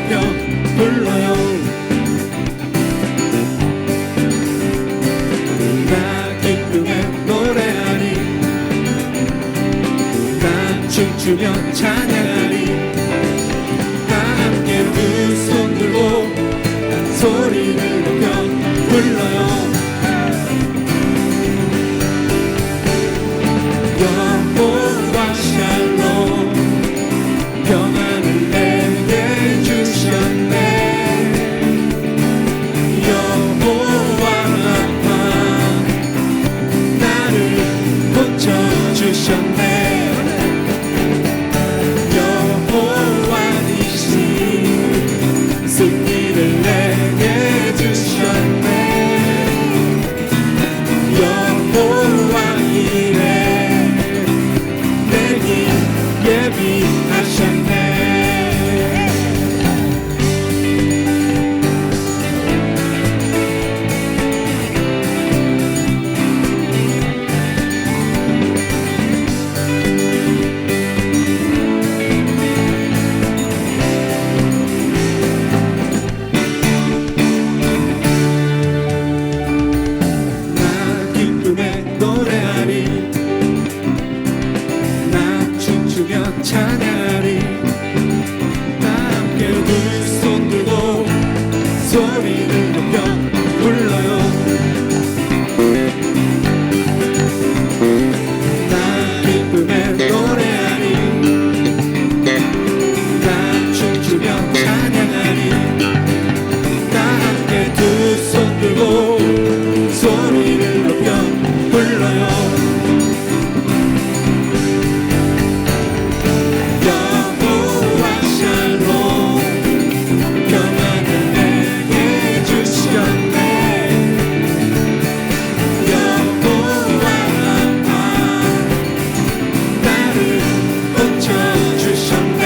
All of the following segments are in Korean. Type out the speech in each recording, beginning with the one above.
높여 불러요. 나 기쁨에 노래하리. 나 춤추며 찬양하리. 다 함께 두 손 들고 소리를 높여 불러요. 여호와 샬롬 평안을 내게 주셨네. 여호와 라파 나를 고쳐주셨네. 여호와 니시 승리를 내게 주셨네. 여호와 이레 내게 예비하셨네. 나 기쁨에 노래하리. 나 춤추며 찬양하리. 다 함께 두 손 들고 소리를 높여 불러요. 나 기쁨에 노래하리. 나 춤추며 찬양하리. 다 함께 두 손 들고 소리를 높여 불러요. 여호와 샬롬 평안을 내게 주셨네. 여호와 라파 나를 고쳐주셨네.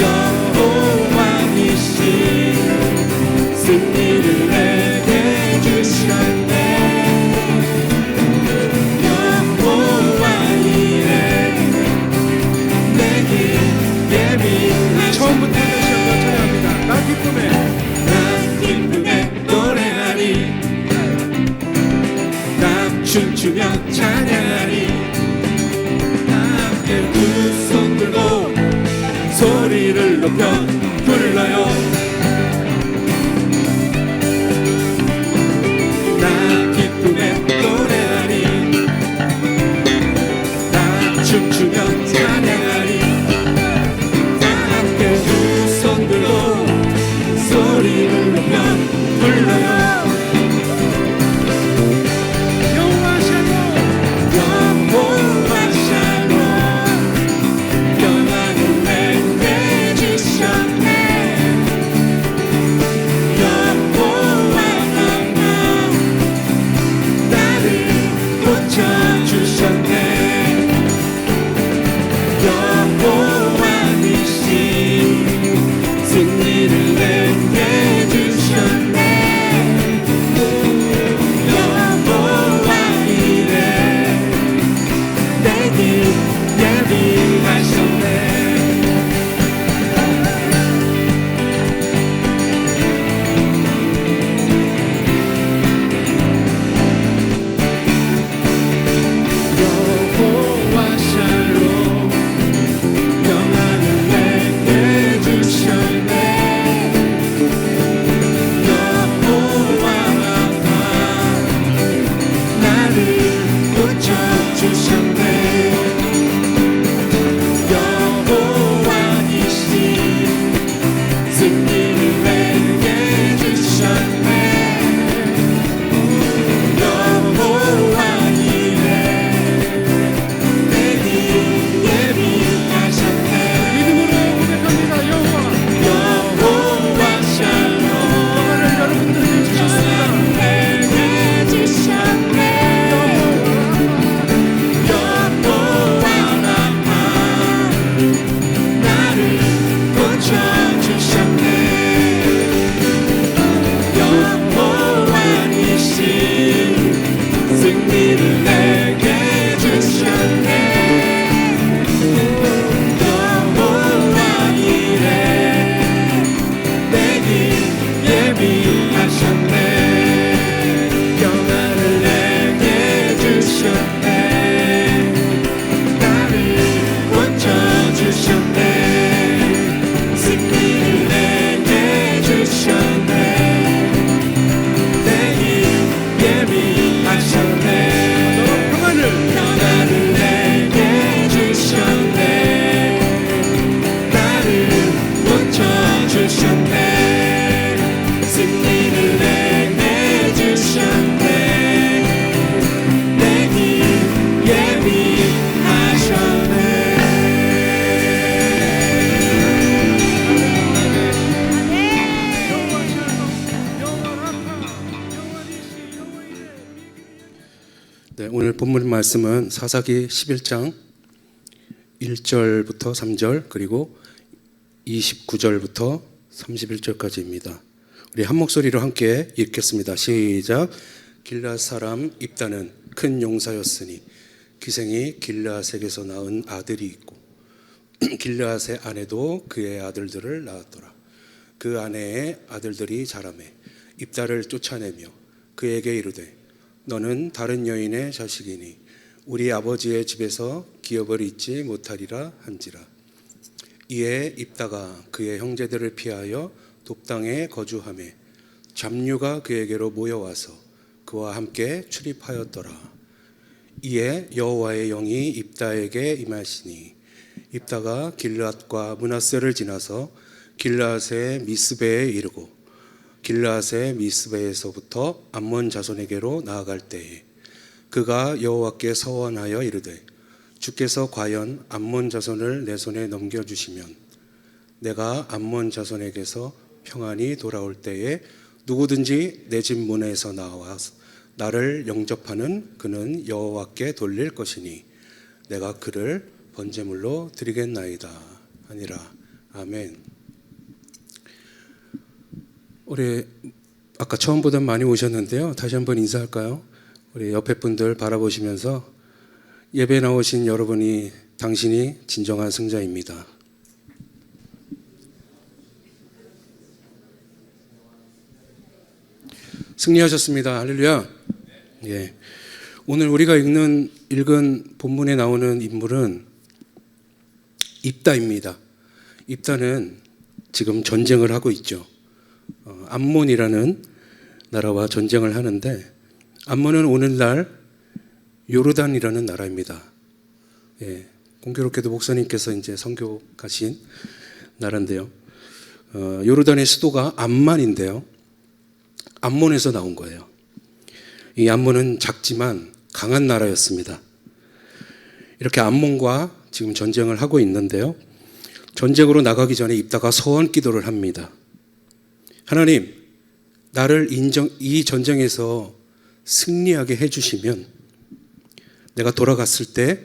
여호와 니시 승리를 내게 주셨네. 여호와 이레 내게 예비하셨네. 처음부터 다시 한번 찬양합니다. 나 기쁨에 노래하리. 나 춤추며 찬양하리. 다 함께 두 손 들고 소리를 높여 불러요. 나 기쁨에 노래하리. 나 춤추며 찬양하리. 다 함께 두 손 들고 소리를 높여 불러요. 여호와 샬롬 여호와 샬롬 평안을 내게 주셨네. 여호와 라파 나를 고쳐주셨네. 여호와 니시 승리를 내게 주셨네. 여호와 이레 내게 예비하셨네. 여호와 샬롬 평안을 내게 주셨네. 여호와 라파 나를 고쳐주셨네. 여호와 니시 승리를 내게 주셨네. 여호와 이레 내게 예비하셨네. 믿음으로 고백합니다. 여호와 샬롬 평안을 여러분들에게 주셨습니다. 내게 주셨네. 여호와 라파 나를 고쳐주셨네. 여호와 니시 승리를 내게 주셨네. 여호와 이레 오늘 본문 말씀은 사사기 11장 1절부터 3절 그리고 29절부터 31절까지입니다. 우리 한 목소리로 함께 읽겠습니다. 시작. 길르앗 사람 입다는 큰 용사였으니 기생이 길르앗에게서 낳은 아들이 있고 길르앗의 아내도 그의 아들들을 낳았더라. 그 아내의 아들들이 자라매 입다를 쫓아내며 그에게 이르되 너는 다른 여인의 자식이니 우리 아버지의 집에서 기업을 잊지 못하리라 한지라. 이에 입다가 그의 형제들을 피하여 돕당에 거주하매 잡류가 그에게로 모여와서 그와 함께 출입하였더라. 이에 여호와의 영이 입다에게 임하시니 입다가 길르앗과 므낫세를 지나서 길르앗의 미스베에 이르고 길르앗의 미스베에서부터 암몬 자손에게로 나아갈 때에 그가 여호와께 서원하여 이르되 주께서 과연 암몬 자손을 내 손에 넘겨주시면 내가 암몬 자손에게서 평안히 돌아올 때에 누구든지 내 집 문에서 나와 나를 영접하는 그는 여호와께 돌릴 것이니 내가 그를 번제물로 드리겠나이다 하니라. 아멘. 우리 아까 처음보다 많이 오셨는데요. 다시 한번 인사할까요? 우리 옆에 분들 바라보시면서 예배 나오신 여러분이 당신이 진정한 승자입니다. 승리하셨습니다. 할렐루야. 예. 오늘 우리가 읽은 본문에 나오는 인물은 입다입니다. 입다는 지금 전쟁을 하고 있죠. 암몬이라는 나라와 전쟁을 하는데 암몬은 오늘날 요르단이라는 나라입니다. 예. 공교롭게도 목사님께서 이제 선교 가신 나라인데요. 요르단의 수도가 암만인데요. 암몬에서 나온 거예요. 이 암몬은 작지만 강한 나라였습니다. 이렇게 암몬과 지금 전쟁을 하고 있는데요. 전쟁으로 나가기 전에 입다가 소원 기도를 합니다. 하나님, 나를 이 전쟁에서 승리하게 해주시면 내가 돌아갔을 때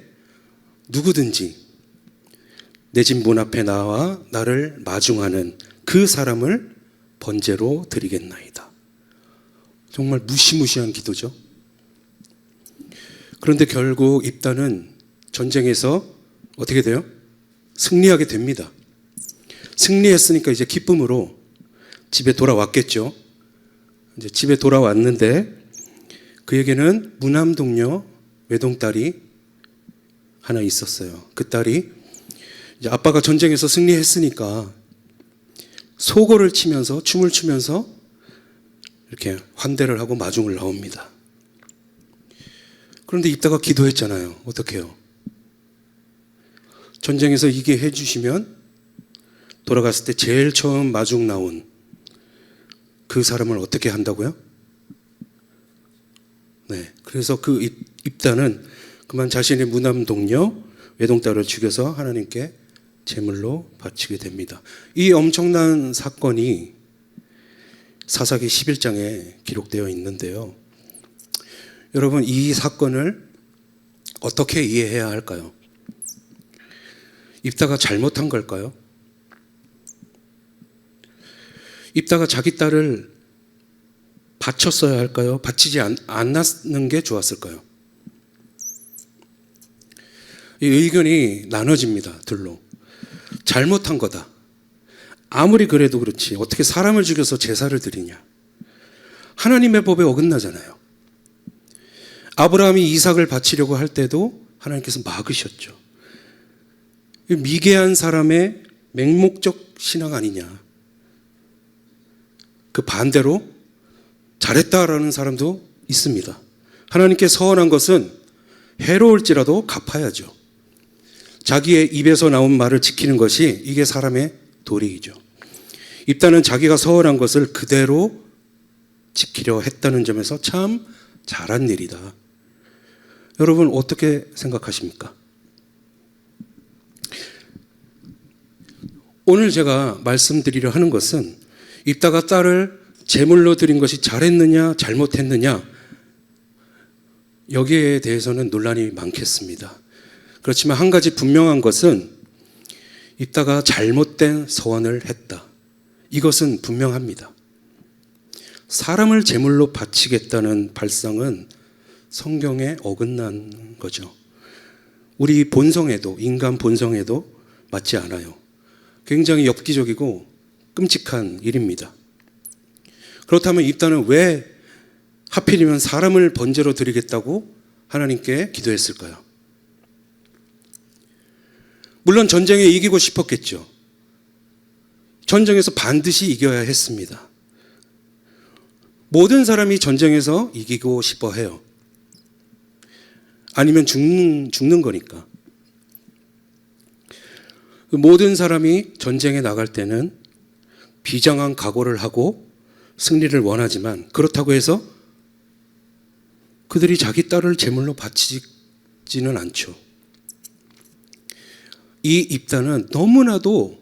누구든지 내 집 문 앞에 나와 나를 마중하는 그 사람을 번제로 드리겠나이다. 정말 무시무시한 기도죠. 그런데 결국 입다는 전쟁에서 어떻게 돼요? 승리하게 됩니다. 승리했으니까 이제 기쁨으로 집에 돌아왔겠죠. 이제 집에 돌아왔는데 그에게는 무남 동료 외동딸이 하나 있었어요. 그 딸이 이제 아빠가 전쟁에서 승리했으니까 소고를 치면서 춤을 추면서 이렇게 환대를 하고 마중을 나옵니다. 그런데 입다가 기도했잖아요. 어떻게 해요? 전쟁에서 이게 해주시면 돌아갔을 때 제일 처음 마중 나온 그 사람을 어떻게 한다고요? 네, 그래서 그 입다는 그만 자신의 무남 동료 외동딸을 죽여서 하나님께 제물로 바치게 됩니다. 이 엄청난 사건이 사사기 11장에 기록되어 있는데요. 여러분, 이 사건을 어떻게 이해해야 할까요? 입다가 잘못한 걸까요? 입다가 자기 딸을 바쳤어야 할까요? 바치지 않았는 게 좋았을까요? 이 의견이 나눠집니다. 둘로. 잘못한 거다. 아무리 그래도 그렇지 어떻게 사람을 죽여서 제사를 드리냐. 하나님의 법에 어긋나잖아요. 아브라함이 이삭을 바치려고 할 때도 하나님께서 막으셨죠. 미개한 사람의 맹목적 신앙 아니냐. 그 반대로 잘했다라는 사람도 있습니다. 하나님께 서원한 것은 해로울지라도 갚아야죠. 자기의 입에서 나온 말을 지키는 것이 이게 사람의 도리이죠. 입다는 자기가 서원한 것을 그대로 지키려 했다는 점에서 참 잘한 일이다. 여러분 어떻게 생각하십니까? 오늘 제가 말씀드리려 하는 것은 입다가 딸을 제물로 드린 것이 잘했느냐 잘못했느냐 여기에 대해서는 논란이 많겠습니다. 그렇지만 한 가지 분명한 것은 입다가 잘못된 서원을 했다. 이것은 분명합니다. 사람을 제물로 바치겠다는 발상은 성경에 어긋난 거죠. 우리 본성에도, 인간 본성에도 맞지 않아요. 굉장히 엽기적이고 끔찍한 일입니다. 그렇다면 입다는 왜 하필이면 사람을 번제로 드리겠다고 하나님께 기도했을까요? 물론 전쟁에 이기고 싶었겠죠. 전쟁에서 반드시 이겨야 했습니다. 모든 사람이 전쟁에서 이기고 싶어 해요. 아니면 죽는 거니까. 모든 사람이 전쟁에 나갈 때는 비장한 각오를 하고 승리를 원하지만 그렇다고 해서 그들이 자기 딸을 제물로 바치지는 않죠. 이 입다는 너무나도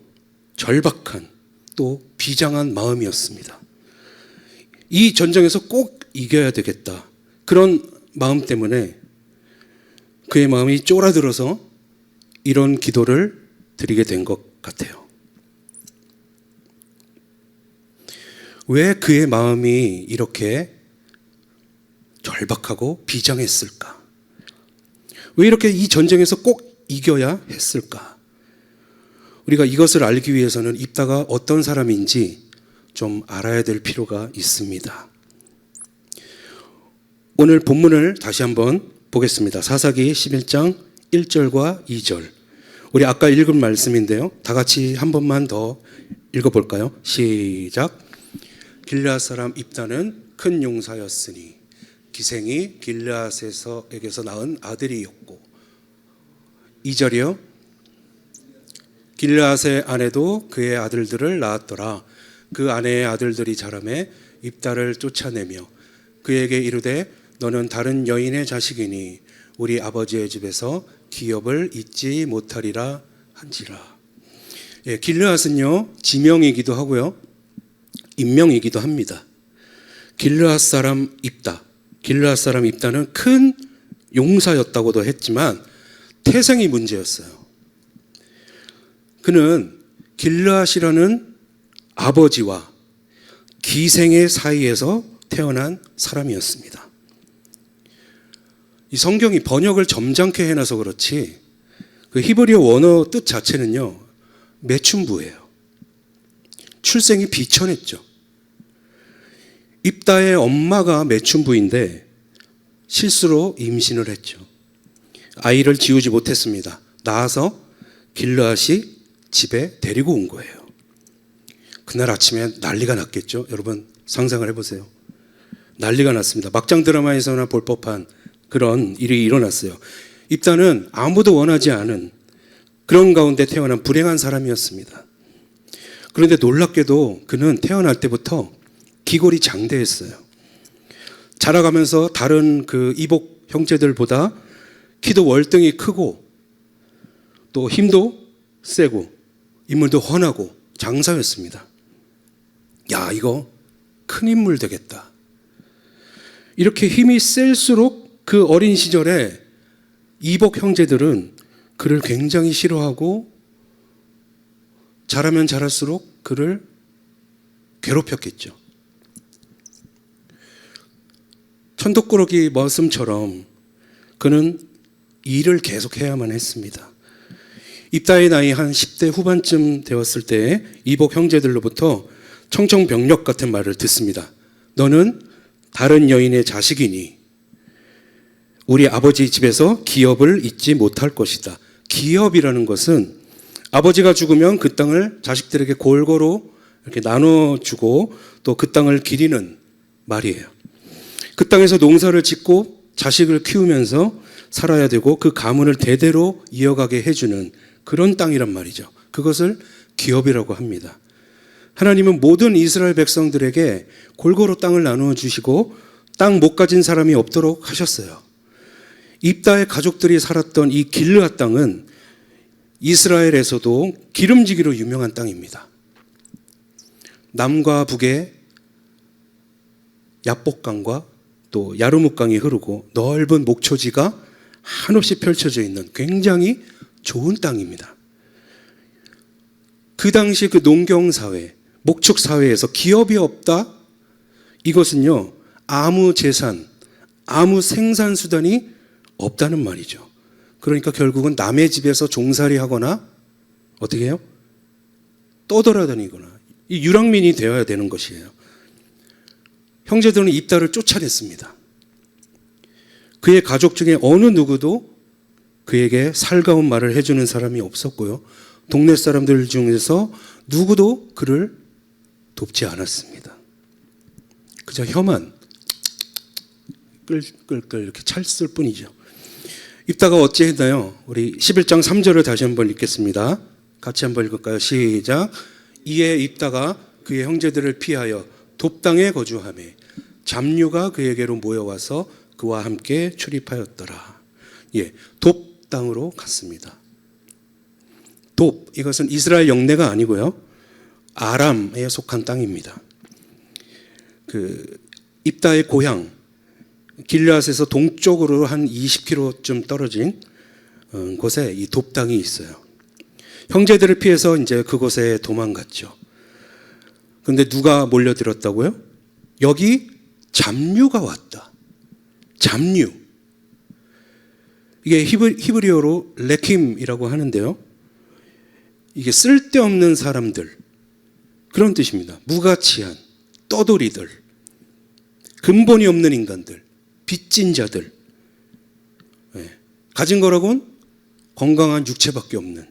절박한 또 비장한 마음이었습니다. 이 전쟁에서 꼭 이겨야 되겠다. 그런 마음 때문에 그의 마음이 쫄아들어서 이런 기도를 드리게 된 것 같아요. 왜 그의 마음이 이렇게 절박하고 비장했을까? 왜 이렇게 이 전쟁에서 꼭 이겨야 했을까? 우리가 이것을 알기 위해서는 입다가 어떤 사람인지 좀 알아야 될 필요가 있습니다. 오늘 본문을 다시 한번 보겠습니다. 사사기 11장 1절과 2절. 우리 아까 읽은 말씀인데요. 다 같이 한 번만 더 읽어볼까요? 시작. 길르앗 사람 입다는 큰 용사였으니 기생이 길르앗에게서 낳은 아들이었고 2절이요. 길르앗의 아내도 그의 아들들을 낳았더라. 그 아내의 아들들이 자라매 입다를 쫓아내며 그에게 이르되 너는 다른 여인의 자식이니 우리 아버지의 집에서 기업을 잊지 못하리라 한지라. 예, 길르앗은요 지명이기도 하고요 인명이기도 합니다. 길르앗 사람 입다. 길르앗 사람 입다는 큰 용사였다고도 했지만 태생이 문제였어요. 그는 길르앗이라는 아버지와 기생의 사이에서 태어난 사람이었습니다. 이 성경이 번역을 점잖게 해놔서 그렇지 그 히브리어 원어 뜻 자체는요 매춘부예요. 출생이 비천했죠. 입다의 엄마가 매춘부인데 실수로 임신을 했죠. 아이를 지우지 못했습니다. 낳아서 길르앗이 집에 데리고 온 거예요. 그날 아침에 난리가 났겠죠. 여러분 상상을 해보세요. 난리가 났습니다. 막장 드라마에서나 볼 법한 그런 일이 일어났어요. 입다는 아무도 원하지 않은 그런 가운데 태어난 불행한 사람이었습니다. 그런데 놀랍게도 그는 태어날 때부터 기골이 장대했어요. 자라가면서 다른 그 이복 형제들보다 키도 월등히 크고 또 힘도 세고 인물도 훤하고 장사였습니다. 야, 이거 큰 인물 되겠다. 이렇게 힘이 셀수록 그 어린 시절에 이복 형제들은 그를 굉장히 싫어하고 자라면 자랄수록 그를 괴롭혔겠죠. 천덕꾸러기 머슴처럼 그는 일을 계속해야만 했습니다. 입다의 나이 한 10대 후반쯤 되었을 때 이복 형제들로부터 청청병력 같은 말을 듣습니다. 너는 다른 여인의 자식이니 우리 아버지 집에서 기업을 잊지 못할 것이다. 기업이라는 것은 아버지가 죽으면 그 땅을 자식들에게 골고루 이렇게 나눠주고 또 그 땅을 기리는 말이에요. 그 땅에서 농사를 짓고 자식을 키우면서 살아야 되고 그 가문을 대대로 이어가게 해주는 그런 땅이란 말이죠. 그것을 기업이라고 합니다. 하나님은 모든 이스라엘 백성들에게 골고루 땅을 나누어 주시고 땅 못 가진 사람이 없도록 하셨어요. 입다의 가족들이 살았던 이 길르앗 땅은 이스라엘에서도 기름지기로 유명한 땅입니다. 남과 북의 야복강과 또 야르뭇강이 흐르고 넓은 목초지가 한없이 펼쳐져 있는 굉장히 좋은 땅입니다. 그 당시 그 농경사회, 목축사회에서 기업이 없다? 이것은요, 아무 재산, 아무 생산수단이 없다는 말이죠. 그러니까 결국은 남의 집에서 종살이 하거나 어떻게 해요? 떠돌아다니거나 이 유랑민이 되어야 되는 것이에요. 형제들은 입다를 쫓아냈습니다. 그의 가족 중에 어느 누구도 그에게 살가운 말을 해주는 사람이 없었고요. 동네 사람들 중에서 누구도 그를 돕지 않았습니다. 그저 혀만 끌끌끌 이렇게 찰쓸 뿐이죠. 입다가 어찌 했나요? 우리 11장 3절을 다시 한번 읽겠습니다. 같이 한번 읽을까요? 시작. 이에 입다가 그의 형제들을 피하여 돕당에 거주하매 잡류가 그에게로 모여와서 그와 함께 출입하였더라. 예, 돕당으로 갔습니다. 돕, 이것은 이스라엘 영내가 아니고요, 아람에 속한 땅입니다. 그 입다의 고향 길르앗에서 동쪽으로 한 20km쯤 떨어진 곳에 이 돕당이 있어요. 형제들을 피해서 이제 그곳에 도망갔죠. 그런데 누가 몰려들었다고요? 여기 잡류가 왔다. 잡류. 이게 히브리어로 레킴이라고 하는데요. 이게 쓸데없는 사람들, 그런 뜻입니다. 무가치한 떠돌이들, 근본이 없는 인간들, 빚진 자들, 가진 거라고는 건강한 육체밖에 없는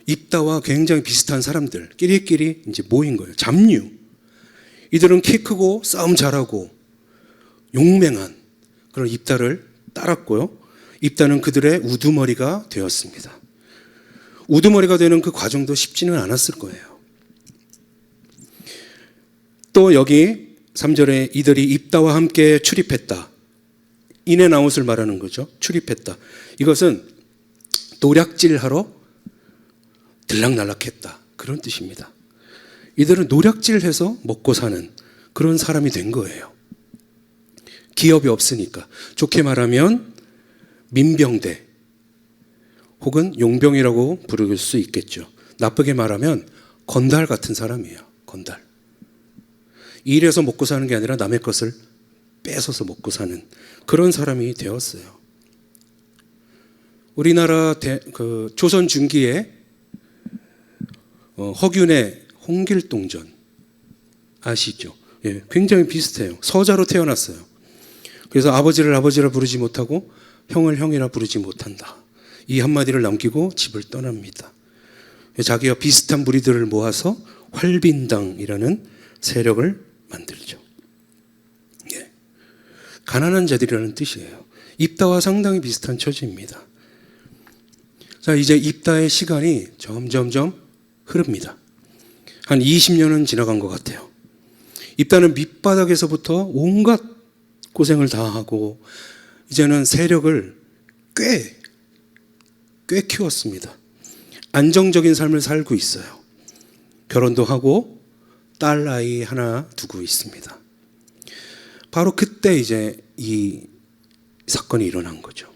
입다와 굉장히 비슷한 사람들 끼리끼리 이제 모인 거예요. 잡류. 이들은 키 크고 싸움 잘하고 용맹한 그런 입다를 따랐고요. 입다는 그들의 우두머리가 되었습니다. 우두머리가 되는 그 과정도 쉽지는 않았을 거예요. 또 여기 3절에 이들이 입다와 함께 출입했다. 인앤아웃을 말하는 거죠. 출입했다. 이것은 노략질하러 들락날락했다. 그런 뜻입니다. 이들은 노략질해서 먹고 사는 그런 사람이 된 거예요. 기업이 없으니까. 좋게 말하면 민병대 혹은 용병이라고 부를 수 있겠죠. 나쁘게 말하면 건달 같은 사람이에요. 건달. 일해서 먹고 사는 게 아니라 남의 것을 뺏어서 먹고 사는 그런 사람이 되었어요. 우리나라 조선 중기에 허균의 홍길동전 아시죠? 예, 굉장히 비슷해요. 서자로 태어났어요. 그래서 아버지를 아버지라 부르지 못하고 형을 형이라 부르지 못한다. 이 한마디를 남기고 집을 떠납니다. 자기와 비슷한 무리들을 모아서 활빈당이라는 세력을 만들죠. 예. 가난한 자들이라는 뜻이에요. 입다와 상당히 비슷한 처지입니다. 자, 이제 입다의 시간이 점점점 흐릅니다. 한 20년은 지나간 것 같아요. 입다는 밑바닥에서부터 온갖 고생을 다 하고 이제는 세력을 꽤 키웠습니다. 안정적인 삶을 살고 있어요. 결혼도 하고 딸 아이 하나 두고 있습니다. 바로 그때 이제 이 사건이 일어난 거죠.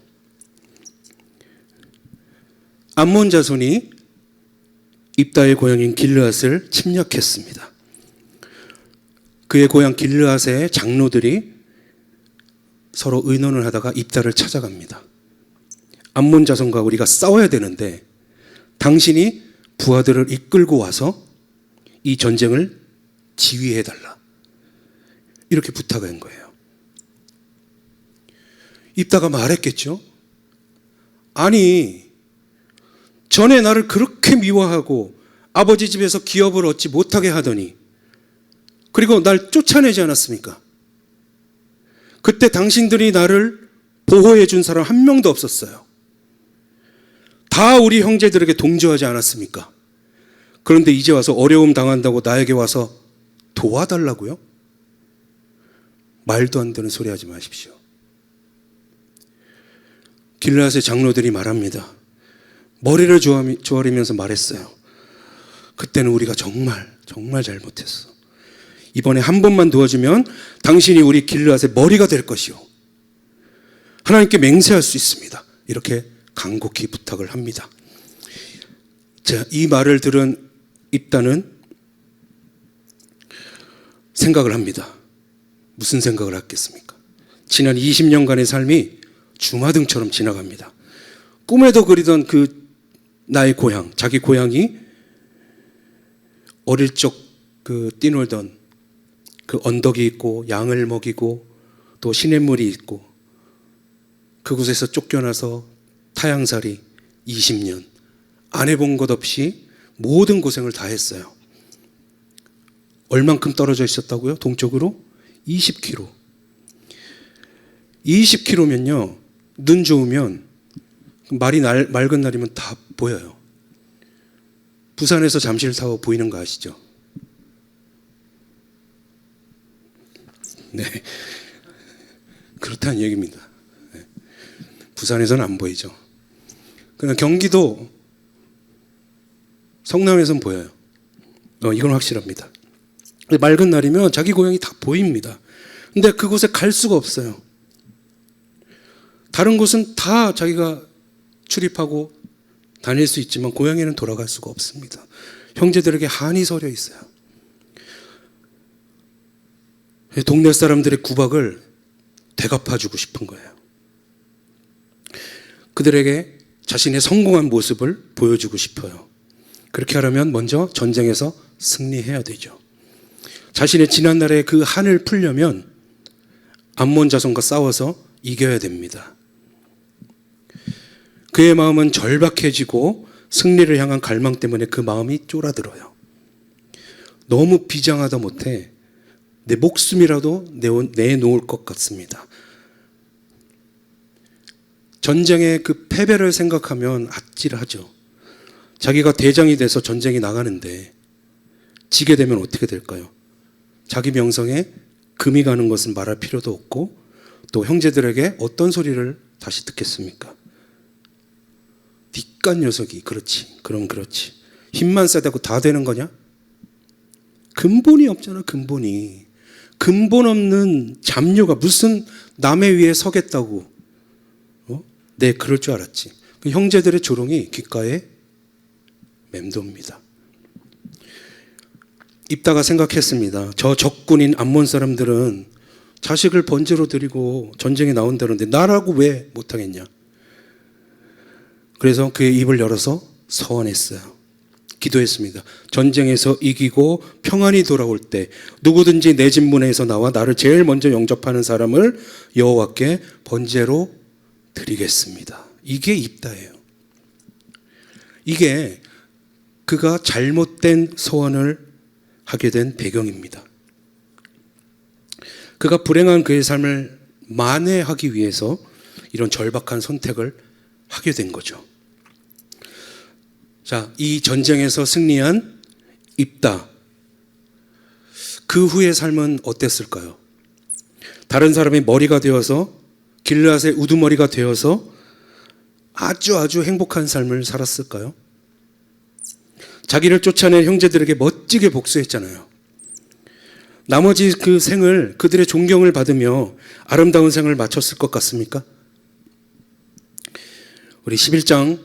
암몬 자손이 입다의 고향인 길르앗을 침략했습니다. 그의 고향 길르앗의 장로들이 서로 의논을 하다가 입다를 찾아갑니다. 암몬 자손과 우리가 싸워야 되는데 당신이 부하들을 이끌고 와서 이 전쟁을 지휘해달라. 이렇게 부탁한 거예요. 입다가 말했겠죠. 아니, 전에 나를 그렇게 미워하고 아버지 집에서 기업을 얻지 못하게 하더니 그리고 날 쫓아내지 않았습니까? 그때 당신들이 나를 보호해 준 사람 한 명도 없었어요. 다 우리 형제들에게 동조하지 않았습니까? 그런데 이제 와서 어려움 당한다고 나에게 와서 도와달라고요? 말도 안 되는 소리 하지 마십시오. 길르앗의 장로들이 말합니다. 머리를 조아리면서 말했어요. 그때는 우리가 정말 잘못했어. 이번에 한 번만 도와주면 당신이 우리 길르앗의 머리가 될 것이요. 하나님께 맹세할 수 있습니다. 이렇게 간곡히 부탁을 합니다. 자, 이 말을 들은 입다는 생각을 합니다. 무슨 생각을 했겠습니까? 지난 20년간의 삶이 주마등처럼 지나갑니다. 꿈에도 그리던 그 나의 고향, 자기 고향이 어릴 적 그 뛰놀던 그 언덕이 있고 양을 먹이고 또 시냇물이 있고 그곳에서 쫓겨나서 타향살이 20년 안 해본 것 없이 모든 고생을 다 했어요. 얼만큼 떨어져 있었다고요? 동쪽으로? 20km. 20km면요. 눈 좋으면 맑은 날이면 다 보여요. 부산에서 잠실타워 보이는 거 아시죠? 네. 그렇다는 얘기입니다. 네. 부산에서는 안 보이죠. 그러나 경기도 성남에서는 보여요. 이건 확실합니다. 맑은 날이면 자기 고향이 다 보입니다. 근데 그곳에 갈 수가 없어요. 다른 곳은 다 자기가 출입하고 다닐 수 있지만 고향에는 돌아갈 수가 없습니다. 형제들에게 한이 서려 있어요. 동네 사람들의 구박을 대갚아주고 싶은 거예요. 그들에게 자신의 성공한 모습을 보여주고 싶어요. 그렇게 하려면 먼저 전쟁에서 승리해야 되죠. 자신의 지난날의 그 한을 풀려면 암몬 자손과 싸워서 이겨야 됩니다. 그의 마음은 절박해지고 승리를 향한 갈망 때문에 그 마음이 쫄아들어요. 너무 비장하다 못해 내 목숨이라도 내놓을 것 같습니다. 전쟁의 그 패배를 생각하면 아찔하죠. 자기가 대장이 돼서 전쟁이 나가는데 지게 되면 어떻게 될까요? 자기 명성에 금이 가는 것은 말할 필요도 없고 또 형제들에게 어떤 소리를 다시 듣겠습니까? 뒷간 녀석이 그렇지, 그럼 그렇지. 힘만 세다고 다 되는 거냐? 근본이 없잖아. 근본 없는 잡류가 무슨 남의 위에 서겠다고. 네, 그럴 줄 알았지. 그 형제들의 조롱이 귓가에 맴돕니다. 입다가 생각했습니다. 저 적군인 암몬 사람들은 자식을 번제로 드리고 전쟁에 나온다는데 나라고 왜 못하겠냐. 그래서 그의 입을 열어서 서원했어요. 기도했습니다. 전쟁에서 이기고 평안이 돌아올 때 누구든지 내 집 문에서 나와 나를 제일 먼저 영접하는 사람을 여호와께 번제로 드리겠습니다. 이게 입다예요. 이게 그가 잘못된 소원을 하게 된 배경입니다. 그가 불행한 그의 삶을 만회하기 위해서 이런 절박한 선택을 하게 된 거죠. 자, 이 전쟁에서 승리한 입다. 그 후의 삶은 어땠을까요? 다른 사람의 머리가 되어서 길르앗의 우두머리가 되어서 아주 행복한 삶을 살았을까요? 자기를 쫓아낸 형제들에게 멋지게 복수했잖아요. 나머지 그 생을 그들의 존경을 받으며 아름다운 생을 마쳤을 것 같습니까? 우리 11장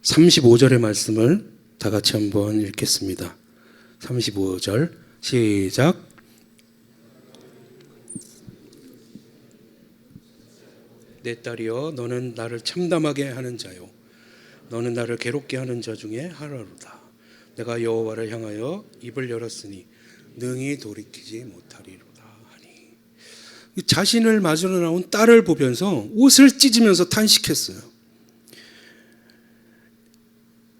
35절의 말씀을 다 같이 한번 읽겠습니다. 35절 시작. 내 딸이여 너는 나를 참담하게 하는 자요 너는 나를 괴롭게 하는 자 중에 하나로다. 내가 여호와를 향하여 입을 열었으니 능히 돌이키지 못하리로다 하니. 자신을 맞으러 나온 딸을 보면서 옷을 찢으면서 탄식했어요.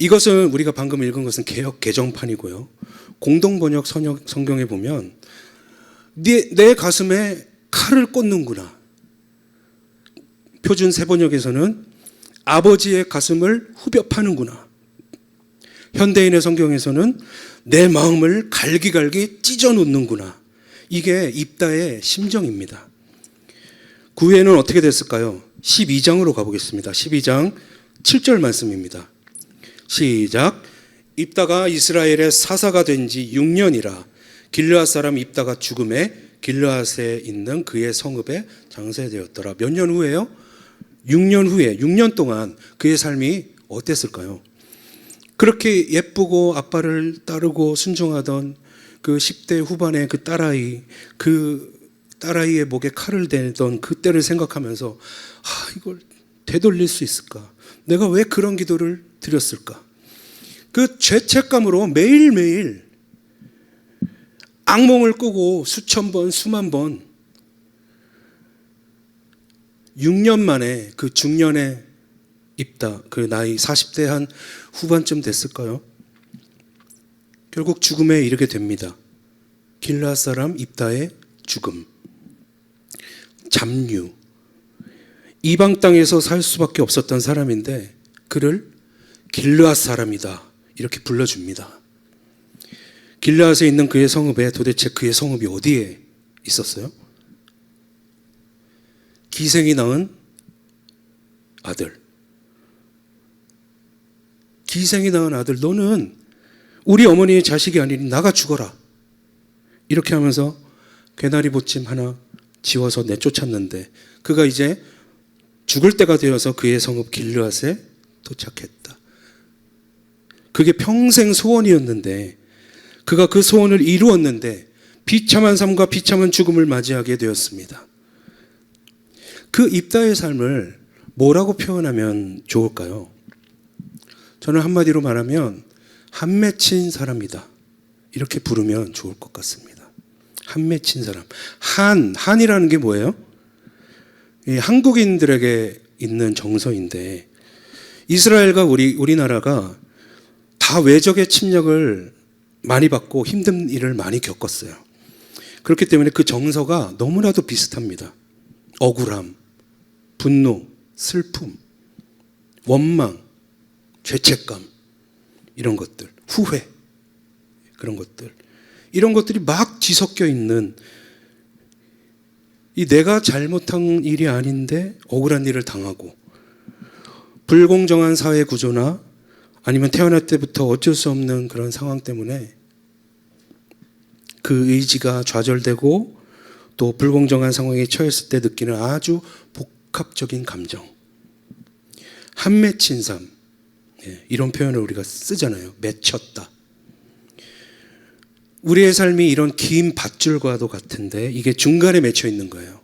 이것은 우리가 방금 읽은 것은 개역 개정판이고요. 공동번역 성경에 보면 내 가슴에 칼을 꽂는구나. 표준 세번역에서는 아버지의 가슴을 후벼 파는구나. 현대인의 성경에서는 내 마음을 갈기갈기 찢어 놓는구나. 이게 입다의 심정입니다. 그 후에는 어떻게 됐을까요? 12장으로 가보겠습니다. 12장 7절 말씀입니다. 시작. 입다가 이스라엘의 사사가 된 지 6년이라 길르앗 사람 입다가 죽음에 길르앗에 있는 그의 성읍에 장사되었더라. 몇 년 후에요? 6년 후에 6년 동안 그의 삶이 어땠을까요? 그렇게 예쁘고 아빠를 따르고 순종하던 그 10대 후반의 그 딸아이의 목에 칼을 대던 그때를 생각하면서 이걸 되돌릴 수 있을까? 내가 왜 그런 기도를 드렸을까? 그 죄책감으로 매일매일 악몽을 꾸고 수천 번, 수만 번 6년 만에 그 중년에 입다, 그 나이 40대 한 후반쯤 됐을까요? 결국 죽음에 이르게 됩니다. 길르앗 사람 입다의 죽음, 잡류, 이방 땅에서 살 수밖에 없었던 사람인데 그를 길르앗 사람이다 이렇게 불러줍니다. 길르앗에 있는 그의 성읍에 도대체 그의 성읍이 어디에 있었어요? 기생이 낳은 아들. 기생이 낳은 아들, 너는 우리 어머니의 자식이 아니니 나가 죽어라. 이렇게 하면서 개나리 보침 하나 지워서 내쫓았는데 그가 이제 죽을 때가 되어서 그의 성읍 길르앗에 도착했다. 그게 평생 소원이었는데 그가 그 소원을 이루었는데 비참한 삶과 비참한 죽음을 맞이하게 되었습니다. 그 입다의 삶을 뭐라고 표현하면 좋을까요? 저는 한마디로 말하면 한 맺힌 사람이다 이렇게 부르면 좋을 것 같습니다. 한 맺힌 사람. 한이라는 게 뭐예요? 이 한국인들에게 있는 정서인데 이스라엘과 우리나라가 다 외적의 침략을 많이 받고 힘든 일을 많이 겪었어요. 그렇기 때문에 그 정서가 너무나도 비슷합니다. 억울함, 분노, 슬픔, 원망, 죄책감, 이런 것들, 후회, 그런 것들, 이런 것들이 막 뒤섞여 있는 이 내가 잘못한 일이 아닌데 억울한 일을 당하고 불공정한 사회 구조나 아니면 태어날 때부터 어쩔 수 없는 그런 상황 때문에 그 의지가 좌절되고 또 불공정한 상황에 처했을 때 느끼는 아주 복합적인 감정, 한 맺힌 삶, 이런 표현을 우리가 쓰잖아요. 맺혔다. 우리의 삶이 이런 긴 밧줄과도 같은데 이게 중간에 맺혀 있는 거예요.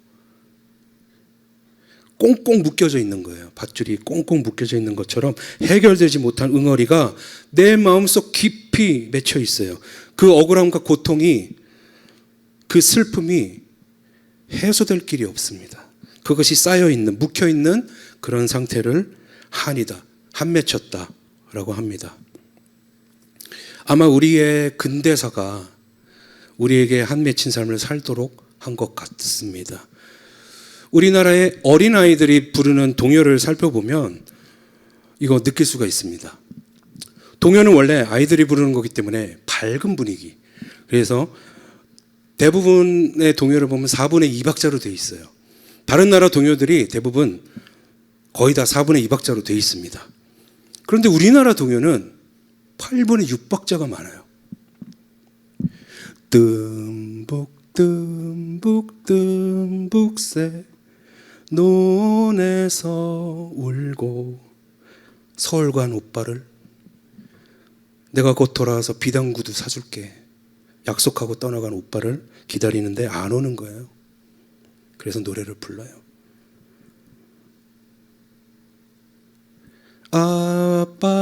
꽁꽁 묶여져 있는 거예요. 밧줄이 꽁꽁 묶여져 있는 것처럼 해결되지 못한 응어리가 내 마음속 깊이 맺혀 있어요. 그 억울함과 고통이, 그 슬픔이 해소될 길이 없습니다. 그것이 쌓여있는, 묵혀있는 그런 상태를 한이다, 한 맺혔다 라고 합니다. 아마 우리의 근대사가 우리에게 한 맺힌 삶을 살도록 한 것 같습니다. 우리나라의 어린아이들이 부르는 동요를 살펴보면 이거 느낄 수가 있습니다. 동요는 원래 아이들이 부르는 거기 때문에 밝은 분위기. 그래서 대부분의 동요를 보면 4분의 2박자로 되어 있어요. 다른 나라 동요들이 대부분 거의 다 4분의 2박자로 되어 있습니다. 그런데 우리나라 동요는 8분의 6박자가 많아요. 듬북 듬북 듬북새 논에서 울고 서울 간 오빠를 내가 곧 돌아와서 비단구두 사줄게 약속하고 떠나간 오빠를 기다리는데 안 오는 거예요. 그래서 노래를 불러요.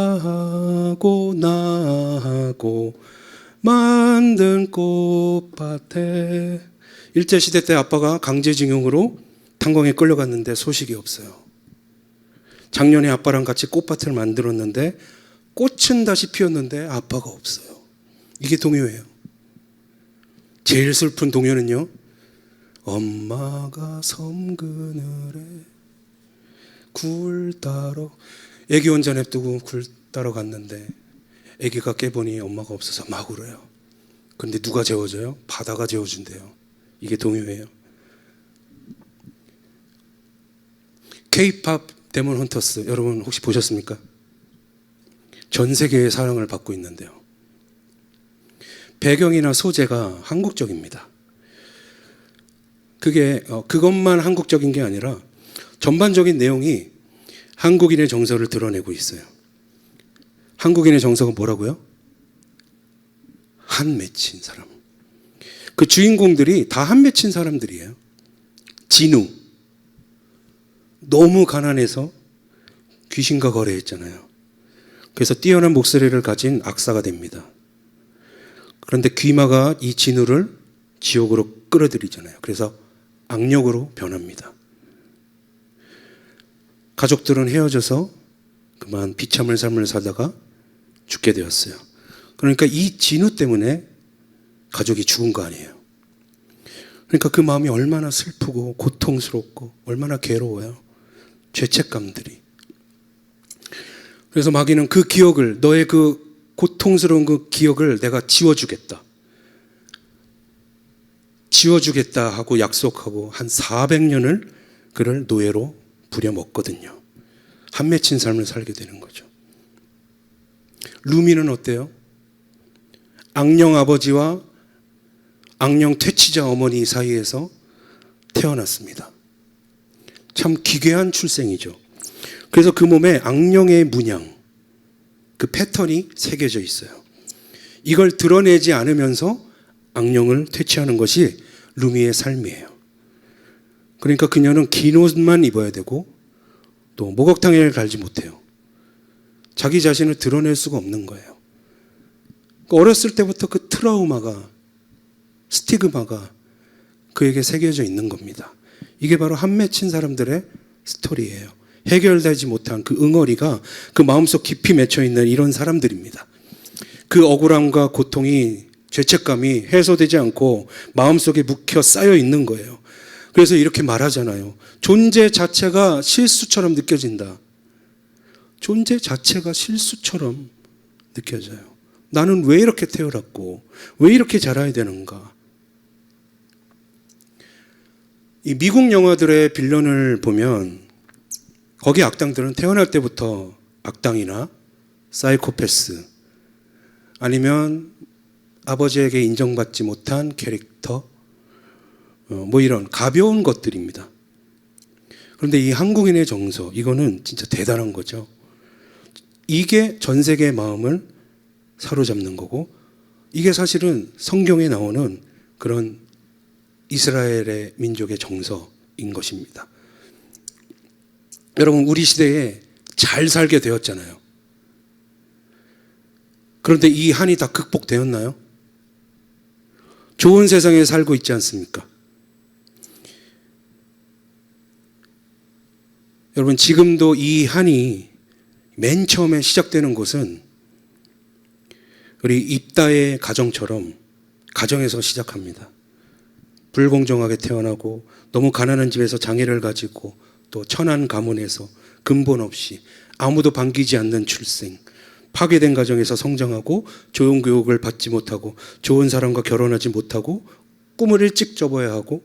아빠하고 나하고 만든 꽃밭에 일제시대 때 아빠가 강제징용으로 탄광에 끌려갔는데 소식이 없어요. 작년에 아빠랑 같이 꽃밭을 만들었는데 꽃은 다시 피었는데 아빠가 없어요. 이게 동요예요. 제일 슬픈 동요는요, 엄마가 섬 그늘에 굴 따러, 애기 혼자 냅두고 굴 따러 갔는데 애기가 깨보니 엄마가 없어서 막 울어요. 그런데 누가 재워줘요? 바다가 재워준대요. 이게 동요예요. K-팝 데몬 헌터스 여러분 혹시 보셨습니까? 전 세계의 사랑을 받고 있는데요. 배경이나 소재가 한국적입니다. 그것만 한국적인 게 아니라 전반적인 내용이 한국인의 정서를 드러내고 있어요. 한국인의 정서가 뭐라고요? 한 맺힌 사람. 그 주인공들이 다 한 맺힌 사람들이에요. 진우. 너무 가난해서 귀신과 거래했잖아요. 그래서 뛰어난 목소리를 가진 악사가 됩니다. 그런데 귀마가 이 진우를 지옥으로 끌어들이잖아요. 그래서 악령으로 변합니다. 가족들은 헤어져서 그만 비참한 삶을 살다가 죽게 되었어요. 그러니까 이 진우 때문에 가족이 죽은 거 아니에요. 그러니까 그 마음이 얼마나 슬프고 고통스럽고 얼마나 괴로워요. 죄책감들이. 그래서 마귀는 그 기억을, 너의 그 고통스러운 그 기억을 내가 지워주겠다. 지워주겠다 하고 약속하고 한 400년을 그를 노예로 부려먹거든요. 한 맺힌 삶을 살게 되는 거죠. 루미는 어때요? 악령 아버지와 악령 퇴치자 어머니 사이에서 태어났습니다. 참 기괴한 출생이죠. 그래서 그 몸에 악령의 문양, 그 패턴이 새겨져 있어요. 이걸 드러내지 않으면서 악령을 퇴치하는 것이 루미의 삶이에요. 그러니까 그녀는 긴 옷만 입어야 되고 또 목욕탕에 갈지 못해요. 자기 자신을 드러낼 수가 없는 거예요. 어렸을 때부터 그 트라우마가, 스티그마가 그에게 새겨져 있는 겁니다. 이게 바로 한 맺힌 사람들의 스토리예요. 해결되지 못한 그 응어리가 그 마음속 깊이 맺혀 있는 이런 사람들입니다. 그 억울함과 고통이, 죄책감이 해소되지 않고 마음속에 묵혀 쌓여 있는 거예요. 그래서 이렇게 말하잖아요. 존재 자체가 실수처럼 느껴진다. 존재 자체가 실수처럼 느껴져요. 나는 왜 이렇게 태어났고 왜 이렇게 자라야 되는가. 이 미국 영화들의 빌런을 보면 거기 악당들은 태어날 때부터 악당이나 사이코패스 아니면 아버지에게 인정받지 못한 캐릭터 뭐 이런 가벼운 것들입니다. 그런데 이 한국인의 정서, 이거는 진짜 대단한 거죠. 이게 전 세계의 마음을 사로잡는 거고, 이게 사실은 성경에 나오는 그런 이스라엘의 민족의 정서인 것입니다. 여러분, 우리 시대에 잘 살게 되었잖아요. 그런데 이 한이 다 극복되었나요? 좋은 세상에 살고 있지 않습니까? 여러분, 지금도 이 한이 맨 처음에 시작되는 곳은 우리 입다의 가정처럼 가정에서 시작합니다. 불공정하게 태어나고 너무 가난한 집에서 장애를 가지고 또 천한 가문에서 근본 없이 아무도 반기지 않는 출생, 파괴된 가정에서 성장하고 좋은 교육을 받지 못하고 좋은 사람과 결혼하지 못하고 꿈을 일찍 접어야 하고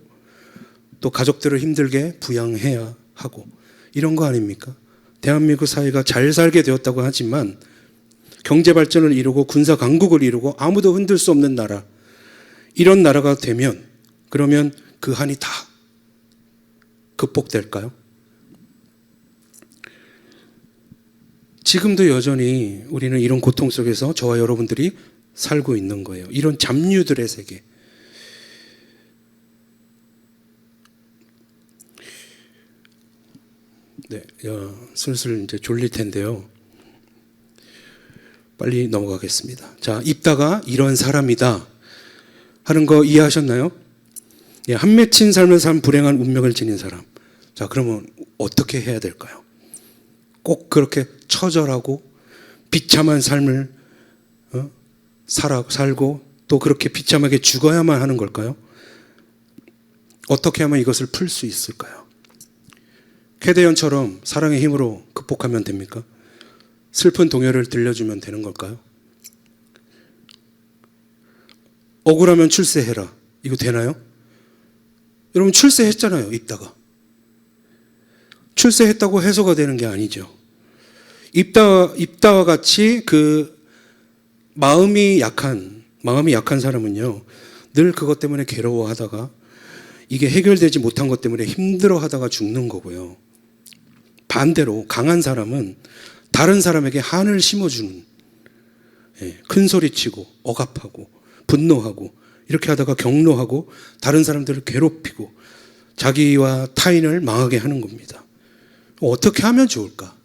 또 가족들을 힘들게 부양해야 하고 이런 거 아닙니까? 대한민국 사회가 잘 살게 되었다고 하지만 경제 발전을 이루고 군사 강국을 이루고 아무도 흔들 수 없는 나라, 이런 나라가 되면 그러면 그 한이 다 극복될까요? 지금도 여전히 우리는 이런 고통 속에서 저와 여러분들이 살고 있는 거예요. 이런 잡류들의 세계. 네, 슬슬 이제 졸릴 텐데요. 빨리 넘어가겠습니다. 자, 입다가 이런 사람이다 하는 거 이해하셨나요? 예, 한 맺힌 삶을 산 불행한 운명을 지닌 사람. 자, 그러면 어떻게 해야 될까요? 꼭 그렇게 처절하고 비참한 삶을 살고 또 그렇게 비참하게 죽어야만 하는 걸까요? 어떻게 하면 이것을 풀 수 있을까요? 캐대언처럼 사랑의 힘으로 극복하면 됩니까? 슬픈 동요를 들려주면 되는 걸까요? 억울하면 출세해라. 이거 되나요? 여러분, 출세했잖아요, 입다가. 출세했다고 해소가 되는 게 아니죠. 입다와 같이 그 마음이 약한 마음이 약한 사람은요, 늘 그것 때문에 괴로워하다가 이게 해결되지 못한 것 때문에 힘들어하다가 죽는 거고요. 반대로 강한 사람은 다른 사람에게 한을 심어주는, 큰 소리치고 억압하고 분노하고 이렇게 하다가 격노하고 다른 사람들을 괴롭히고 자기와 타인을 망하게 하는 겁니다. 어떻게 하면 좋을까?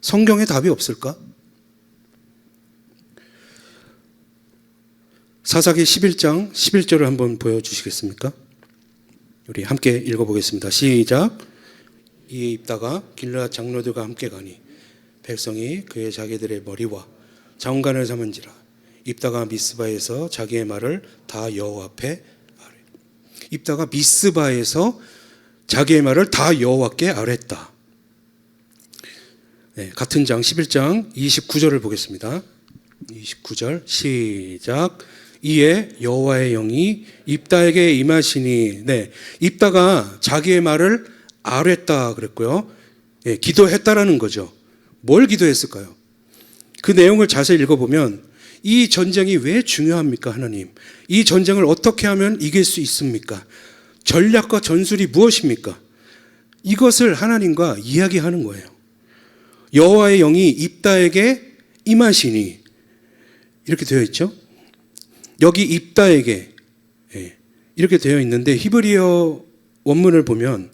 성경에 답이 없을까? 사사기 11장 11절을 한번 보여주시겠습니까? 우리 함께 읽어보겠습니다. 시작. 이에 입다가 길르앗 장로들과 함께 가니 백성이 그의 자기들의 머리와 장관을 삼은지라. 입다가 미스바에서 자기의 말을 다 여호와 앞에 아뢰. 입다가 미스바에서 자기의 말을 다 여호와께 아뢰었다. 네, 같은 장 11장 29절을 보겠습니다. 29절 시작. 이에 여호와의 영이 입다에게 임하시니, 네, 입다가 자기의 말을 아뢰었다 그랬고요. 네, 기도했다라는 거죠. 뭘 기도했을까요? 그 내용을 자세히 읽어보면 이 전쟁이 왜 중요합니까, 하나님? 이 전쟁을 어떻게 하면 이길 수 있습니까? 전략과 전술이 무엇입니까? 이것을 하나님과 이야기하는 거예요. 여호와의 영이 입다에게 임하시니, 이렇게 되어 있죠. 여기 입다에게 이렇게 되어 있는데 히브리어 원문을 보면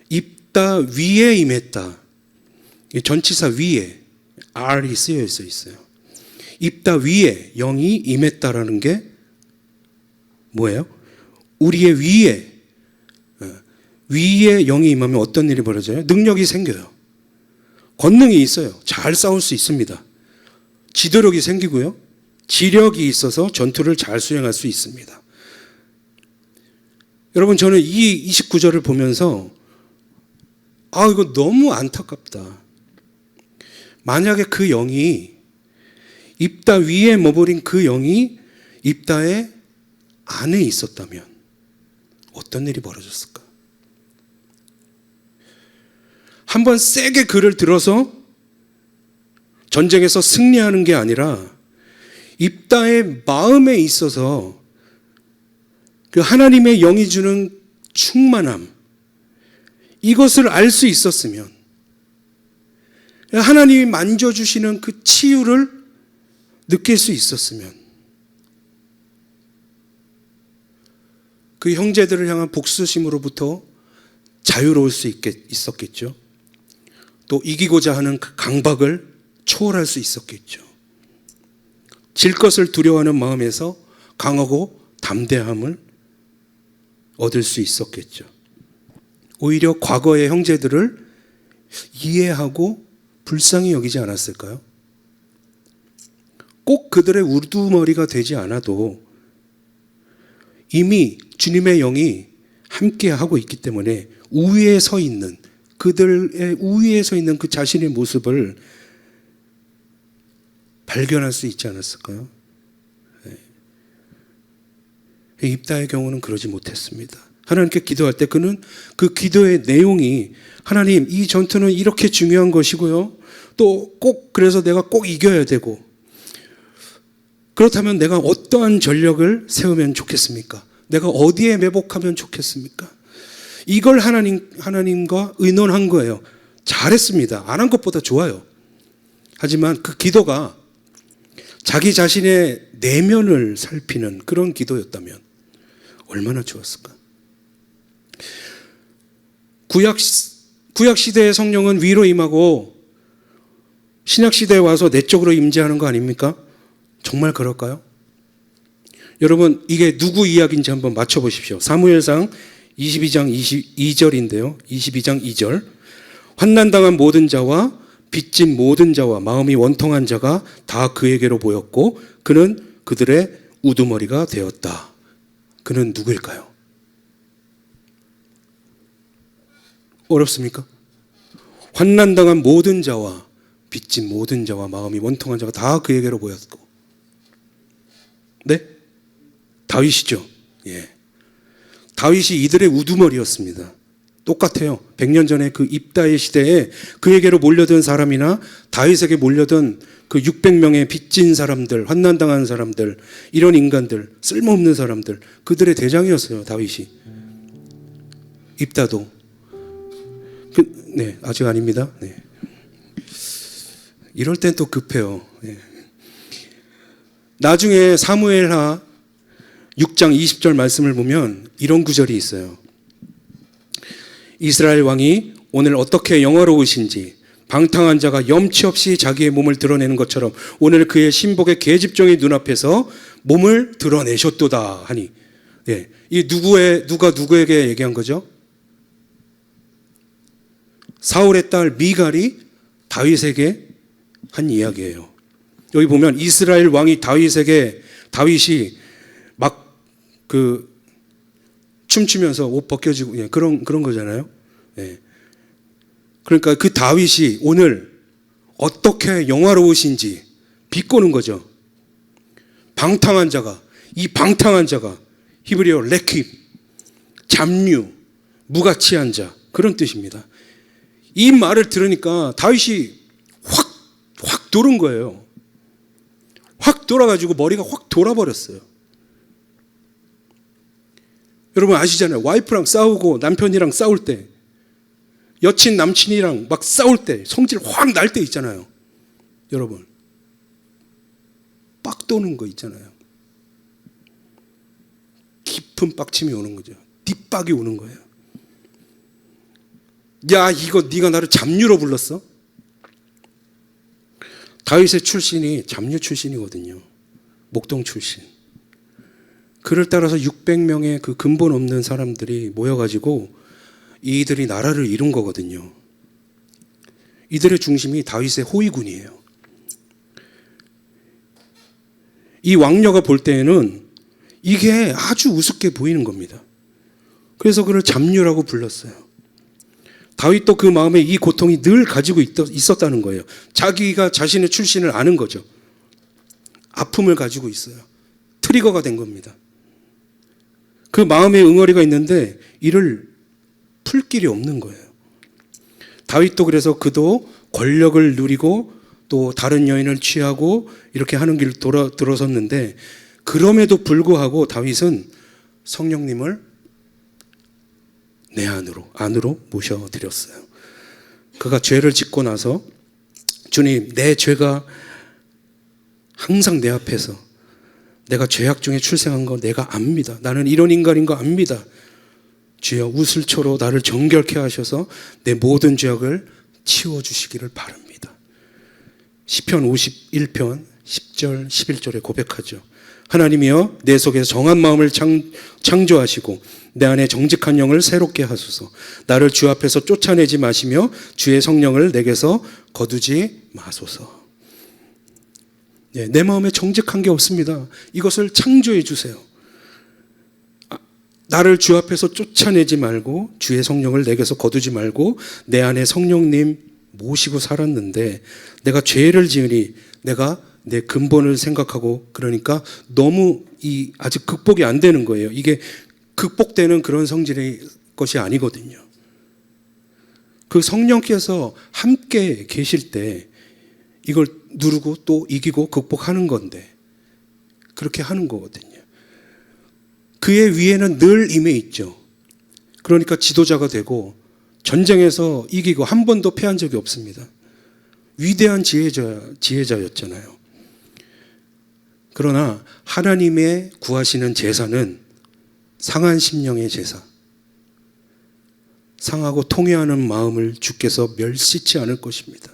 입다 위에 임했다. 전치사 위에 R이 쓰여 있어요. 입다 위에 영이 임했다라는 게 뭐예요? 우리의 위에 영이 임하면 어떤 일이 벌어져요? 능력이 생겨요. 권능이 있어요. 잘 싸울 수 있습니다. 지도력이 생기고요. 지력이 있어서 전투를 잘 수행할 수 있습니다. 여러분, 저는 이 29절을 보면서 이거 너무 안타깝다. 만약에 그 영이 입다 위에 머무른 그 영이 입다의 안에 있었다면 어떤 일이 벌어졌을까? 한번 세게 글을 들어서 전쟁에서 승리하는 게 아니라 입다의 마음에 있어서 그 하나님의 영이 주는 충만함, 이것을 알 수 있었으면, 하나님이 만져주시는 그 치유를 느낄 수 있었으면, 그 형제들을 향한 복수심으로부터 자유로울 수 있었겠죠. 또 이기고자 하는 그 강박을 초월할 수 있었겠죠. 질 것을 두려워하는 마음에서 강하고 담대함을 얻을 수 있었겠죠. 오히려 과거의 형제들을 이해하고 불쌍히 여기지 않았을까요? 꼭 그들의 우두머리가 되지 않아도 이미 주님의 영이 함께하고 있기 때문에 우위에 서 있는, 그들의 우위에 서 있는 그 자신의 모습을 발견할 수 있지 않았을까요? 입다의 경우는 그러지 못했습니다. 하나님께 기도할 때 그는 그 기도의 내용이, 하나님, 이 전투는 이렇게 중요한 것이고요, 또 꼭 그래서 내가 꼭 이겨야 되고, 그렇다면 내가 어떠한 전력을 세우면 좋겠습니까? 내가 어디에 매복하면 좋겠습니까? 이걸 하나님과 의논한 거예요. 잘했습니다. 안 한 것보다 좋아요. 하지만 그 기도가 자기 자신의 내면을 살피는 그런 기도였다면 얼마나 좋았을까? 구약 시대의 성령은 위로 임하고 신약 시대에 와서 내적으로 임재하는 거 아닙니까? 정말 그럴까요? 여러분, 이게 누구 이야기인지 한번 맞춰보십시오. 사무엘상 22장 22절인데요. 22장 2절. 환난당한 모든 자와 빚진 모든 자와 마음이 원통한 자가 다 그에게로 모였고 그는 그들의 우두머리가 되었다. 그는 누구일까요? 어렵습니까? 환난당한 모든 자와 빚진 모든 자와 마음이 원통한 자가 다 그에게로 모였고, 네? 다윗이죠. 예. 다윗이 이들의 우두머리였습니다. 똑같아요. 100년 전에 그 입다의 시대에 그에게로 몰려든 사람이나 다윗에게 몰려든 그 600명의 빚진 사람들, 환난당한 사람들, 이런 인간들, 쓸모없는 사람들, 그들의 대장이었어요, 다윗이. 입다도. 네, 아직 아닙니다. 네. 이럴 땐 또 급해요. 네. 나중에 사무엘하 6장 20절 말씀을 보면 이런 구절이 있어요. 이스라엘 왕이 오늘 어떻게 영화로우신지 방탕한 자가 염치 없이 자기의 몸을 드러내는 것처럼 오늘 그의 신복의 계집종의 눈앞에서 몸을 드러내셨도다 하니, 예, 이 누가 누구에게 얘기한 거죠? 사울의 딸 미갈이 다윗에게 한 이야기예요. 여기 보면 이스라엘 왕이 다윗이 막 그 춤추면서 옷 벗겨지고, 예, 그런 거잖아요. 예. 그러니까 그 다윗이 오늘 어떻게 영화로우신지 비꼬는 거죠. 이 방탕한 자가 히브리어 레킵, 잡류, 무가치한 자, 그런 뜻입니다. 이 말을 들으니까 다윗이 확 돌은 거예요. 확 돌아가지고 머리가 확 돌아버렸어요. 여러분 아시잖아요. 와이프랑 싸우고 남편이랑 싸울 때, 여친 남친이랑 막 싸울 때 성질 확 날 때 있잖아요. 여러분 빡 도는 거 있잖아요. 깊은 빡침이 오는 거죠. 뒷박이 오는 거예요. 야, 이거 네가 나를 잡류로 불렀어? 다윗의 출신이 잡류 출신이거든요. 목동 출신. 그를 따라서 600명의 그 근본 없는 사람들이 모여가지고 이들이 나라를 이룬 거거든요. 이들의 중심이 다윗의 호위군이에요. 이 왕녀가 볼 때에는 이게 아주 우습게 보이는 겁니다. 그래서 그를 잡류라고 불렀어요. 다윗도 그 마음에 이 고통이 늘 가지고 있었다는 거예요. 자기가 자신의 출신을 아는 거죠. 아픔을 가지고 있어요. 트리거가 된 겁니다. 그 마음의 응어리가 있는데 이를 풀 길이 없는 거예요. 다윗도 그래서 그도 권력을 누리고 또 다른 여인을 취하고 이렇게 하는 길을 들어섰는데, 그럼에도 불구하고 다윗은 성령님을 내 안으로 모셔드렸어요. 그가 죄를 짓고 나서, 주님, 내 죄가 항상 내 앞에서, 내가 죄악 중에 출생한 거 내가 압니다. 나는 이런 인간인 거 압니다. 주여 우슬초로 나를 정결케 하셔서 내 모든 죄악을 치워주시기를 바랍니다. 시편 51편 10절 11절에 고백하죠. 하나님이여 내 속에서 정한 마음을 창조하시고 내 안에 정직한 영을 새롭게 하소서. 나를 주 앞에서 쫓아내지 마시며 주의 성령을 내게서 거두지 마소서. 네, 내 마음에 정직한 게 없습니다. 이것을 창조해 주세요. 나를 주 앞에서 쫓아내지 말고 주의 성령을 내게서 거두지 말고 내 안에 성령님 모시고 살았는데 내가 죄를 지으니 내가 내 근본을 생각하고, 그러니까 너무 아직 극복이 안 되는 거예요. 이게 극복되는 그런 성질의 것이 아니거든요. 그 성령께서 함께 계실 때 이걸 누르고 또 이기고 극복하는 건데, 그렇게 하는 거거든요. 그의 위에는 늘 임해 있죠. 그러니까 지도자가 되고 전쟁에서 이기고 한 번도 패한 적이 없습니다. 위대한 지혜자였잖아요. 그러나 하나님의 구하시는 제사는 상한 심령의 제사, 상하고 통회하는 마음을 주께서 멸시치 않을 것입니다.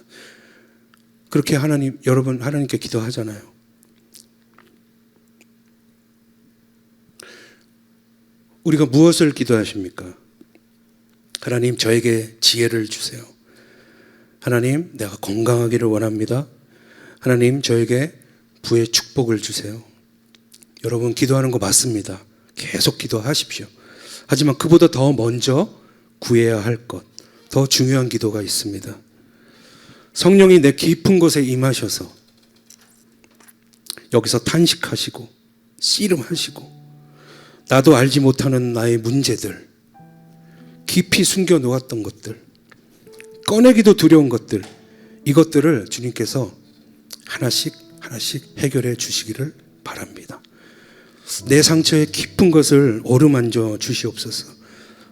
그렇게 여러분 하나님께 기도하잖아요. 우리가 무엇을 기도하십니까? 하나님, 저에게 지혜를 주세요. 하나님, 내가 건강하기를 원합니다. 하나님, 저에게 부의 축복을 주세요. 여러분, 기도하는 거 맞습니다. 계속 기도하십시오. 하지만 그보다 더 먼저 구해야 할 것, 더 중요한 기도가 있습니다. 성령이 내 깊은 곳에 임하셔서 여기서 탄식하시고 씨름하시고 나도 알지 못하는 나의 문제들, 깊이 숨겨 놓았던 것들, 꺼내기도 두려운 것들, 이것들을 주님께서 하나씩 해결해 주시기를 바랍니다. 내 상처의 깊은 것을 어루만져 주시옵소서.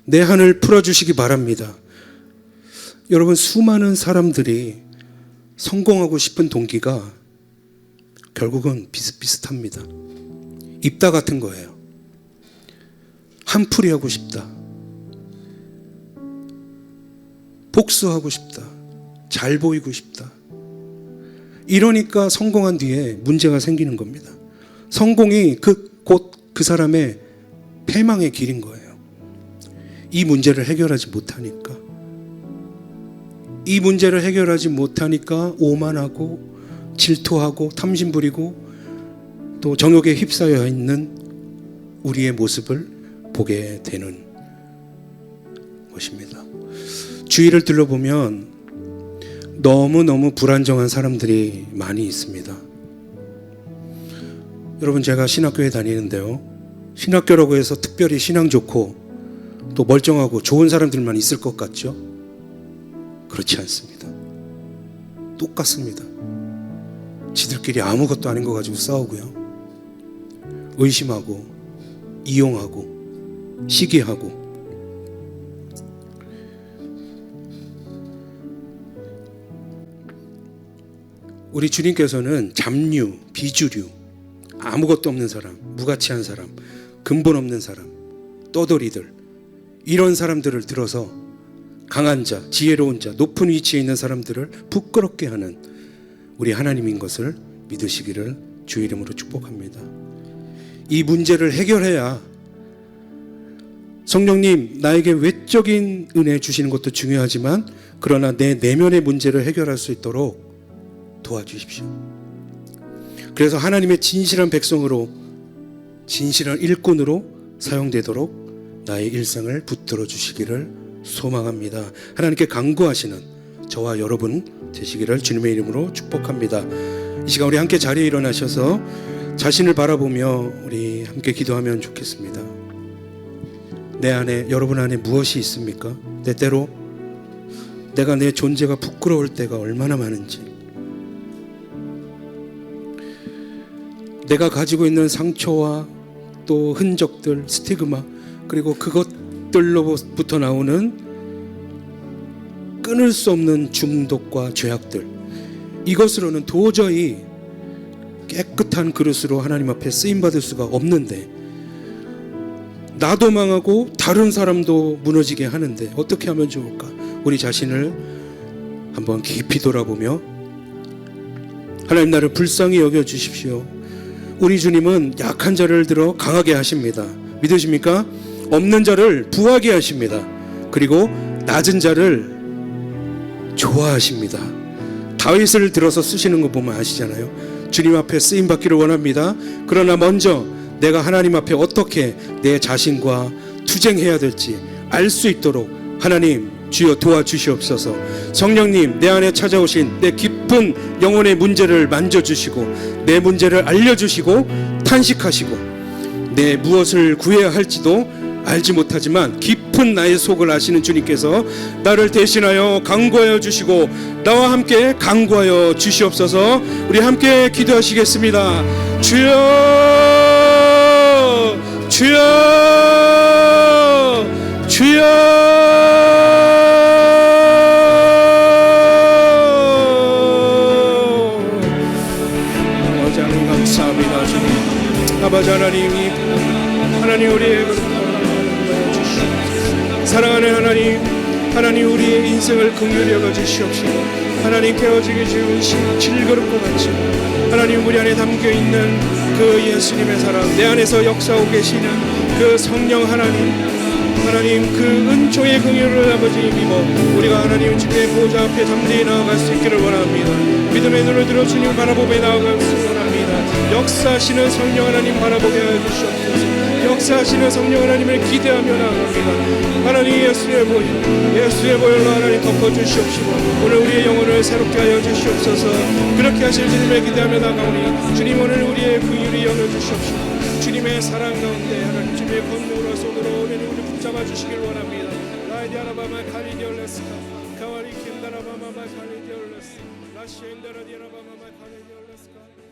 내 한을 풀어주시기 바랍니다. 여러분, 수많은 사람들이 성공하고 싶은 동기가 결국은 비슷비슷합니다. 입다 같은 거예요. 한풀이 하고 싶다, 복수하고 싶다, 잘 보이고 싶다. 이러니까 성공한 뒤에 문제가 생기는 겁니다. 성공이 곧 그 사람의 패망의 길인 거예요. 이 문제를 해결하지 못하니까, 오만하고 질투하고 탐심 부리고 또 정욕에 휩싸여 있는 우리의 모습을 보게 되는 것입니다. 주위를 둘러보면 너무너무 불안정한 사람들이 많이 있습니다. 여러분, 제가 신학교에 다니는데요, 신학교라고 해서 특별히 신앙 좋고 또 멀쩡하고 좋은 사람들만 있을 것 같죠? 그렇지 않습니다. 똑같습니다. 지들끼리 아무것도 아닌 거 가지고 싸우고요, 의심하고 이용하고 시기하고. 우리 주님께서는 잡류, 비주류, 아무것도 없는 사람, 무가치한 사람, 근본 없는 사람, 떠돌이들, 이런 사람들을 들어서 강한 자, 지혜로운 자, 높은 위치에 있는 사람들을 부끄럽게 하는 우리 하나님인 것을 믿으시기를 주 이름으로 축복합니다. 이 문제를 해결해야 성령님, 나에게 외적인 은혜 주시는 것도 중요하지만 그러나 내 내면의 문제를 해결할 수 있도록 도와주십시오. 그래서 하나님의 진실한 백성으로, 진실한 일꾼으로 사용되도록 나의 일상을 붙들어 주시기를 소망합니다. 하나님께 간구하시는 저와 여러분 되시기를 주님의 이름으로 축복합니다. 이 시간 우리 함께 자리에 일어나셔서 자신을 바라보며 우리 함께 기도하면 좋겠습니다. 내 안에, 여러분 안에 무엇이 있습니까? 때때로 내가 내 존재가 부끄러울 때가 얼마나 많은지, 내가 가지고 있는 상처와 또 흔적들, 스티그마, 그리고 그것들로부터 나오는 끊을 수 없는 중독과 죄악들, 이것으로는 도저히 깨끗한 그릇으로 하나님 앞에 쓰임받을 수가 없는데, 나도 망하고 다른 사람도 무너지게 하는데 어떻게 하면 좋을까? 우리 자신을 한번 깊이 돌아보며 하나님, 나를 불쌍히 여겨주십시오. 우리 주님은 약한 자를 들어 강하게 하십니다. 믿으십니까? 없는 자를 부하게 하십니다. 그리고 낮은 자를 좋아하십니다. 다윗을 들어서 쓰시는 거 보면 아시잖아요. 주님 앞에 쓰임받기를 원합니다. 그러나 먼저 내가 하나님 앞에 어떻게 내 자신과 투쟁해야 될지 알 수 있도록 하나님 주여 도와주시옵소서. 성령님, 내 안에 찾아오신 내 깊은 영혼의 문제를 만져주시고 내 문제를 알려주시고 탄식하시고, 내 무엇을 구해야 할지도 알지 못하지만 깊은 나의 속을 아시는 주님께서 나를 대신하여 강구하여 주시고 나와 함께 강구하여 주시옵소서. 우리 함께 기도하시겠습니다. 주여, 주여, 주여. 아버지 하나님 감사합니다. 주님, 아버지 하나님 우리의 사랑하는 하나님 우리의 인생을 긍휼히 여겨 주시옵시고, 하나님 깨어지게 지으신 질그릇과 같이 하나님 우리 안에 담겨있는 그 예수님의 사랑, 내 안에서 역사하고 계시는 그 성령 하나님 그 은총의 긍휼을 아버지 입어 우리가 하나님 주님의 보좌 앞에 담대히 나아갈 수 있기를 원합니다. 믿음의 눈을 들어 주님을 바라보며 나아갈 수 원합니다. 역사하시는 성령 하나님 바라보게 하여 주시옵소서. 역사하시는 성령 하나님을 기대하며 나아갑니다. 하나님 예수의 보혈로 하나님 덮어주시옵시고 오늘 우리의 영혼을 새롭게 하여 주시옵소서. 그렇게 하실 주님을 기대하며 나아가오니 주님, 오늘 우리의 긍휼히 여겨주시옵시고 주님의 사랑 가운데 하나님 주님의 권능으로 손으로 오늘 우리 붙잡아 주시길 원합니다. 디아라바마 카리디올레스카 카와리 킨다라바마마 카리디올레스 라시엔다라 디아라바마마 카리디올레스카